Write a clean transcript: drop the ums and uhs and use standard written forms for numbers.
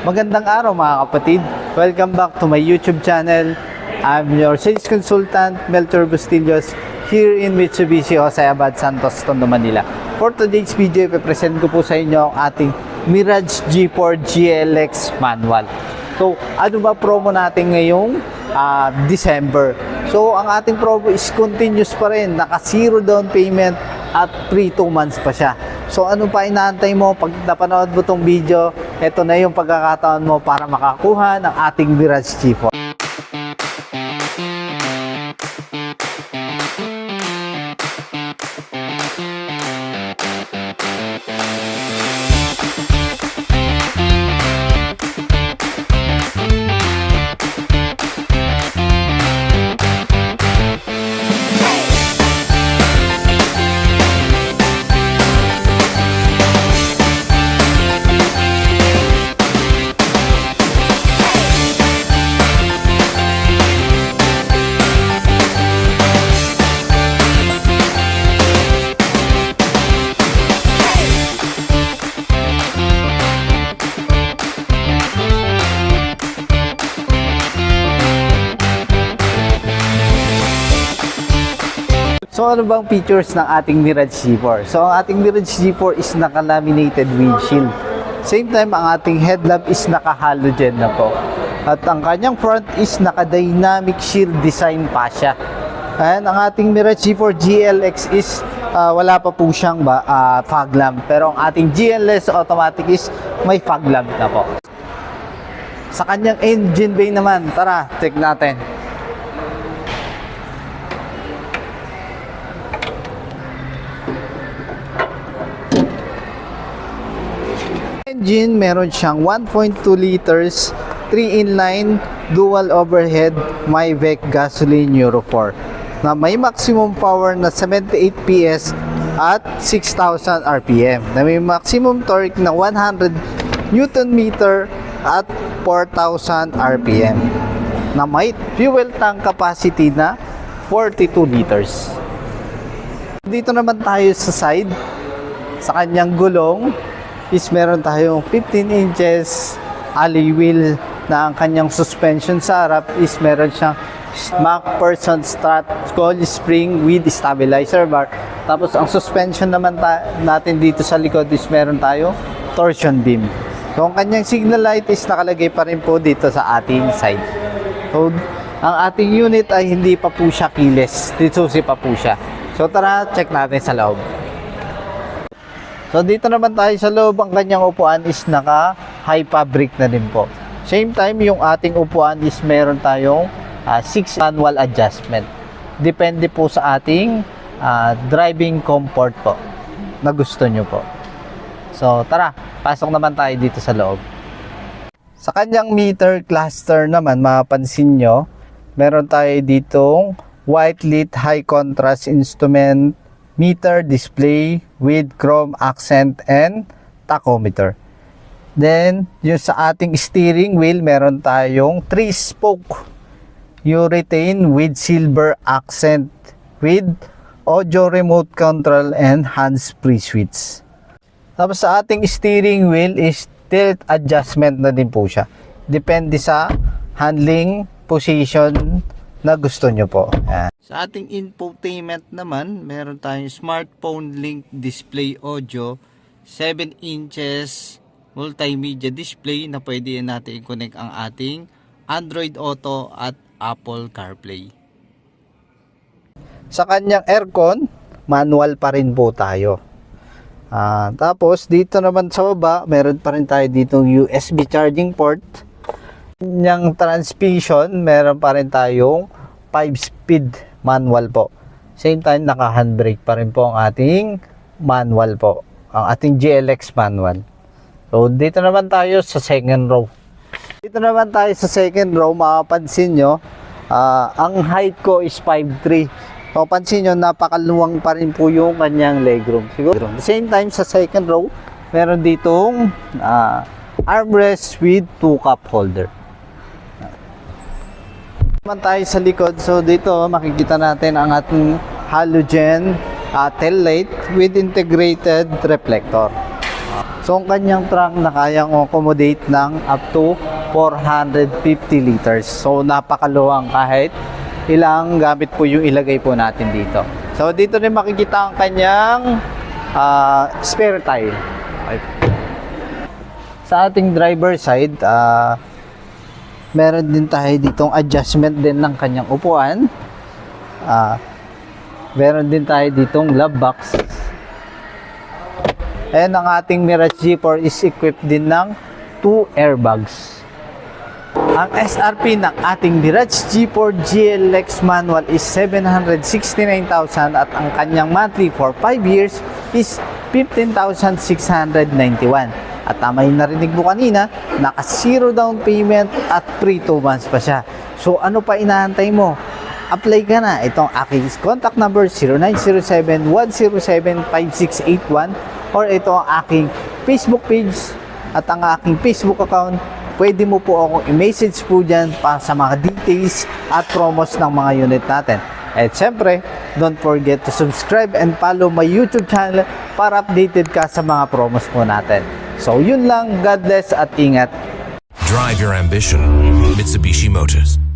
Magandang araw mga kapatid. Welcome back to my YouTube channel. I'm your sales consultant, Melchor Bustillos, here in Mitsubishi Jose Abad Santos, Tondo, Manila. For today's video, ipipresent ko po sa inyo ang ating Mirage G4 GLX manual. So, ano ba promo natin ngayong December? So, ang ating promo is continuous pa rin. Naka 0 down payment at free 2 months pa siya. So, ano pa inaantay mo? Pag napanood mo tong video, ito na yung pagkakataon mo para makakuha ng ating Mirage G4. So ano bang features ng ating Mirage G4? So ang ating Mirage G4 is naka-laminated windshield. Same time, ang ating headlamp is naka-halogen na po. At ang kanyang front is naka-dynamic shield design pa siya. And ang ating Mirage G4 GLX is wala pa po siyang fog lamp. Pero ang ating GLS automatic is may fog lamp na po. Sa kanyang engine bay naman, tara, check natin. Engine, meron siyang 1.2 liters, 3-in-line, dual overhead, MyVec gasoline Euro 4 na may maximum power na 78 PS at 6,000 RPM na may maximum torque na 100 Newton meter at 4,000 RPM na may fuel tank capacity na 42 liters. Dito naman tayo sa side, sa kanyang gulong is meron tayong 15 inches alloy wheel na ang kanyang suspension sa harap is meron siyang MacPherson strut coil spring with stabilizer bar. Tapos ang suspension naman natin dito sa likod is meron tayo torsion beam. So ang kanyang signal light is nakalagay pa rin po dito sa ating side. So ang ating unit ay hindi pa po siya keyless, disusi pa po siya. So tara, check natin sa loob. So dito naman tayo sa loob, ang kanyang upuan is naka high fabric na din po. Same time, yung ating upuan is meron tayong 6 manual adjustment. Depende po sa ating driving comfort po na gusto nyo po. So tara, pasok naman tayo dito sa loob. Sa kanyang meter cluster naman, mapapansin nyo, meron tayo ditong white lit high contrast instrument meter display with chrome accent and tachometer. Then, yung sa ating steering wheel, meron tayong 3-spoke urethane with silver accent with audio remote control and hands-free switch. Tapos sa ating steering wheel is tilt adjustment na din po siya. Depende sa handling position na gusto nyo po. Ayan. Sa ating infotainment naman, meron tayong smartphone link display audio, 7 inches multimedia display na pwede natin i-connect ang ating Android Auto at Apple CarPlay. Sa kanyang aircon, manual pa rin po tayo. Tapos dito naman sa baba, meron pa rin tayo ditong USB charging port. Yung transmission, meron pa rin tayong 5-speed manual po. Same time, naka handbrake pa rin po ang ating manual po. Ang ating GLX manual. So, dito naman tayo sa second row. Dito naman tayo sa second row, makapansin nyo, ang height ko is 5'3". So, pansin nyo, napakaluwang pa rin po yung kanyang legroom. Siguro. At the same time, sa second row, meron ditong armrest with 2 cup holder. Naman tayo sa likod. So dito makikita natin ang ating halogen tail light with integrated reflector. So, ang kanyang trunk na kayang accommodate ng up to 450 liters. So, napakaluwang kahit ilang gamit po yung ilagay po natin dito. So, dito rin makikita ang kanyang spare tire. Okay. Sa ating driver side, meron din tayo ditong adjustment din ng kanyang upuan. Meron din tayo ditong glove box. And ang ating Mirage G4 is equipped din ng 2 airbags. Ang SRP ng ating Mirage G4 GLX manual is 769,000 at ang kanyang monthly for 5 years is 15,691. At tama yung narinig mo kanina, naka 0 down payment at free 2 months pa siya. So ano pa inaantay mo? Apply ka na. Itong aking contact number 0907-107-5681 or ito ang aking Facebook page at ang aking Facebook account. Pwede mo po akong i-message po dyan para sa mga details at promos ng mga unit natin. At syempre, don't forget to subscribe and follow my YouTube channel para updated ka sa mga promos po natin. So yun lang, God bless at ingat. Drive your ambition. Mitsubishi Motors.